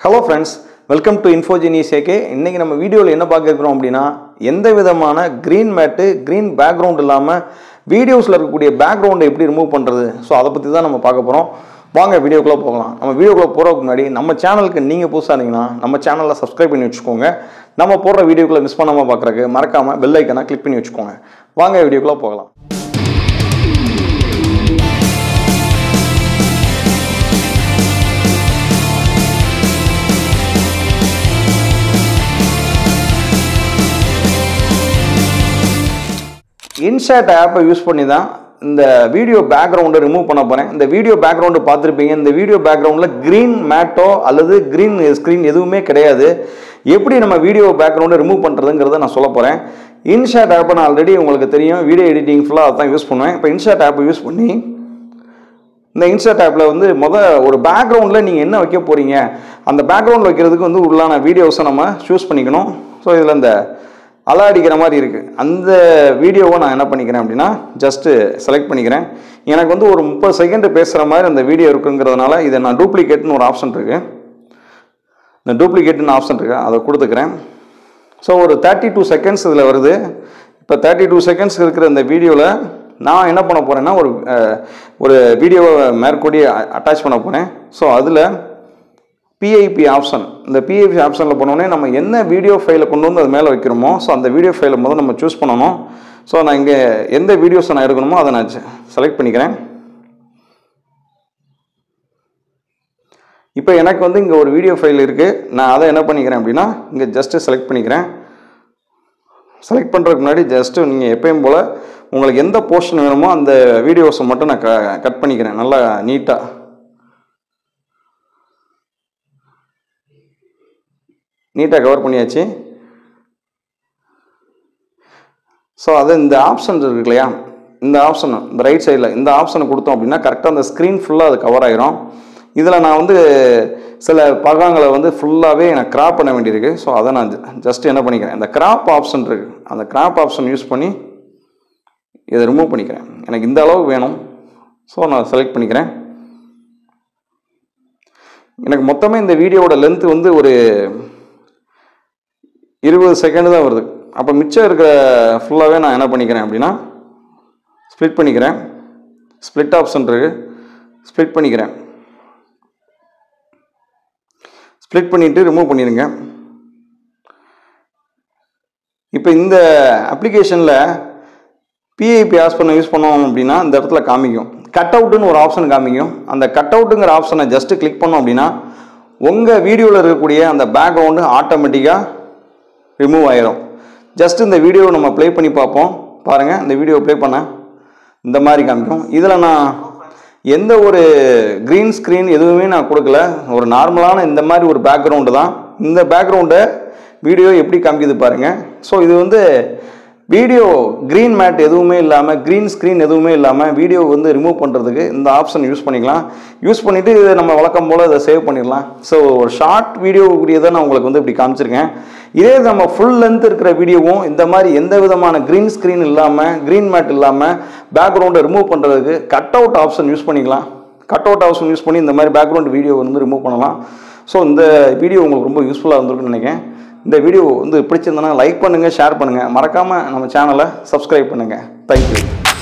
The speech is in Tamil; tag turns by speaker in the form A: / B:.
A: Hello friends, welcome to Infogenius AK. இன்னைக்கு நம்ம வீடியோல என்ன பார்க்க இருக்கிறோம் அப்படினா எந்த விதமான green mat, green background இல்லாம வீடியோஸ்ல இருக்கக்கூடிய பேக்ரவுண்ட் எப்படி ரிமூவ் பண்றது சோ அத பத்தி தான் நம்ம பார்க்க போறோம். வாங்க வீடியோக்குள்ள போகலாம். நம்ம வீடியோக்குள்ள போறதுக்கு முன்னாடி நம்ம சேனலுக்கு நீங்க புதுசா இருந்தீங்கன்னா நம்ம சேனலை Subscribe பண்ணி வச்சுக்கோங்க. நம்ம போடுற வீடியோக்களை மிஸ் பண்ணாம பார்க்கறதுக்கு மறக்காம பெல் ஐகானை கிளிக் பண்ணி வச்சுக்கோங்க. வாங்க வீடியோக்குள்ள போகலாம். Insert app யூஸ் பண்ணி தான் இந்த வீடியோ பேக்ரவுண்டை ரிமூவ் பண்ண போறேன். இந்த வீடியோ பேக்ரவுண்ட் பார்த்திருப்பீங்க. இந்த வீடியோ பேக்ரவுண்ட்ல green மேட்டோ அல்லது green ஸ்கிரீன் எதுவுமே கிடையாது. எப்படி நம்ம வீடியோ பேக்ரவுண்டை ரிமூவ் பண்றதுங்கறத நான் சொல்ல போறேன். Insert app நான் ஆல்ரெடி உங்களுக்கு தெரியும் வீடியோ எடிட்டிங் ஃபுல்லா அதான் யூஸ் பண்ணுவேன். இப்போ Insert app யூஸ் பண்ணி இந்த Insert appல வந்து ஒரு பேக்ரவுண்ட்ல நீங்க என்ன வைக்க போறீங்க அந்த பேக்ரவுண்ட் வைக்கிறதுக்கு வந்து உள்ளான வீடியோஸை நம்ம சூஸ் பண்ணிக்கணும். ஸோ இதுல இந்த அலாடிக்கிற மாதிரி இருக்கு. அந்த வீடியோவை நான் என்ன பண்ணிக்கிறேன் அப்படின்னா ஜஸ்ட் செலக்ட் பண்ணிக்கிறேன். எனக்கு வந்து ஒரு 30 செகண்ட் பேசுற மாதிரி அந்த வீடியோ இருக்குங்கிறதுனால இதை நான் டூப்ளிகேட்னு ஒரு ஆப்ஷன் இருக்கு. இந்த டூப்ளிகேட்னு ஆப்ஷன் இருக்கு அதை கொடுத்துக்கிறேன். ஸோ ஒரு 32 செகண்ட்ஸ் இதில் வருது. இப்போ 32 செகண்ட்ஸ் இருக்கிற இந்த வீடியோவில் நான் என்ன பண்ண போறேன்னா ஒரு வீடியோவை மேற்கூடி அட்டாச் பண்ண போறேன். ஸோ அதில் PIP ஆப்ஷன் இந்த PIP ஆப்ஷனில் போனோடனே நம்ம என்ன வீடியோ ஃபைலை கொண்டு வந்து அது மேலே வைக்கிறோமோ ஸோ அந்த வீடியோ ஃபைலை முதல்ல நம்ம சூஸ் பண்ணணும். ஸோ நான் இங்கே எந்த வீடியோஸை நான் எடுக்கணுமோ அதை நான் செலக்ட் பண்ணிக்கிறேன். இப்போ எனக்கு வந்து இங்கே ஒரு வீடியோ ஃபைல் இருக்குது. நான் அதை என்ன பண்ணிக்கிறேன் அப்படின்னா இங்கே ஜஸ்ட்டு செலக்ட் பண்ணிக்கிறேன். செலக்ட் பண்ணுறதுக்கு முன்னாடி ஜஸ்ட்டு நீங்கள் எப்பயும் போல் உங்களுக்கு எந்த போர்ஷன் வேணுமோ அந்த வீடியோஸை மட்டும் நான் கட் பண்ணிக்கிறேன் நல்லா நீட்டாக. நீட்டாக கவர் பண்ணியாச்சு. ஸோ அது இந்த ஆப்ஷன் இருக்கு இல்லையா இந்த ஆப்ஷன் இந்த ரைட் சைடில் இந்த ஆப்ஷனை கொடுத்தோம் அப்படின்னா கரெக்டாக அந்த ஸ்க்ரீன் ஃபுல்லாக அது கவர் ஆகிரும். இதில் நான் வந்து சில பகங்களை வந்து ஃபுல்லாகவே எனக்கு கிராப் பண்ண வேண்டியிருக்கு. ஸோ அதை நான் ஜஸ்ட் என்ன பண்ணிக்கிறேன் இந்த கிராப் ஆப்ஷன் இருக்குது அந்த கிராப் ஆப்ஷன் யூஸ் பண்ணி இதை ரிமூவ் பண்ணிக்கிறேன். எனக்கு இந்த அளவு வேணும். ஸோ நான் செலக்ட் பண்ணிக்கிறேன். எனக்கு மொத்தமே இந்த வீடியோவோட லென்த் வந்து ஒரு 20 செகண்ட் தான் வருது. அப்போ மிச்சம் இருக்கிற ஃபுல்லாகவே நான் என்ன பண்ணிக்கிறேன் அப்படின்னா ஸ்ப்ளிட் பண்ணிக்கிறேன். ஸ்ப்ளிட் ஆப்ஷன் இருக்கு ஸ்ப்ளிட் பண்ணிக்கிறேன். ஸ்ப்ளிட் பண்ணிட்டு ரிமூவ் பண்ணிடுங்க. இப்போ இந்த அப்ளிகேஷனில் PIP ஆப்ஷனை யூஸ் பண்ணோம் அப்படின்னா இந்த இடத்துல காமிக்கும் கட் அவுட்டுன்னு ஒரு ஆப்ஷன் காமிக்கும். அந்த கட் அவுட்டுங்கிற ஆப்ஷனை ஜஸ்ட் கிளிக் பண்ணோம் அப்படின்னா உங்கள் வீடியோவில் இருக்கக்கூடிய அந்த பேக்ரவுண்டு ஆட்டோமேட்டிக்காக ரிமூவ் ஆயிரும். ஜஸ்ட் இந்த வீடியோவை நம்ம ப்ளே பண்ணி பார்ப்போம். பாருங்கள் இந்த வீடியோ ப்ளே பண்ண இந்த மாதிரி காமிக்கும். இதில் நான் எந்த ஒரு க்ரீன் ஸ்க்ரீன் எதுவுமே நான் கொடுக்கல. ஒரு நார்மலான இந்த மாதிரி ஒரு பேக்ரவுண்டு தான். இந்த பேக்ரவுண்டை வீடியோ எப்படி காமிக்குது பாருங்கள். ஸோ இது வந்து வீடியோ க்ரீன் மேட் எதுவுமே இல்லாமல் க்ரீன் ஸ்க்ரீன் எதுவுமே இல்லாமல் வீடியோ வந்து ரிமூவ் பண்ணுறதுக்கு இந்த ஆப்ஷன் யூஸ் பண்ணிக்கலாம். யூஸ் பண்ணிவிட்டு இதை நம்ம வழக்கம் போல் இதை சேவ் பண்ணிடலாம். ஸோ ஒரு ஷார்ட் வீடியோ கூடியதை நான் உங்களுக்கு வந்து இப்படி காமிச்சிருக்கேன். இதே நம்ம ஃபுல் லென்த் இருக்கிற வீடியோவும் இந்த மாதிரி எந்த விதமான க்ரீன் ஸ்க்ரீன் இல்லாமல் க்ரீன் மேட் இல்லாமல் பேக்ரவுண்டை ரிமூவ் பண்ணுறதுக்கு கட் அவுட் ஆப்ஷன் யூஸ் பண்ணிக்கலாம். கட் அவுட் ஆப்ஷன் யூஸ் பண்ணி இந்த மாதிரி பேக்ரவுண்ட் வீடியோ வந்து ரிமூவ் பண்ணலாம். ஸோ இந்த வீடியோ உங்களுக்கு ரொம்ப யூஸ்ஃபுல்லாக இருந்திருக்குன்னு நினைக்கிறேன். இந்த வீடியோ வந்து பிடிச்சிருந்தனா லைக் பண்ணுங்கள் ஷேர் பண்ணுங்கள் மறக்காமல் நம்ம சேனலை சப்ஸ்கிரைப் பண்ணுங்கள். தேங்க்யூ.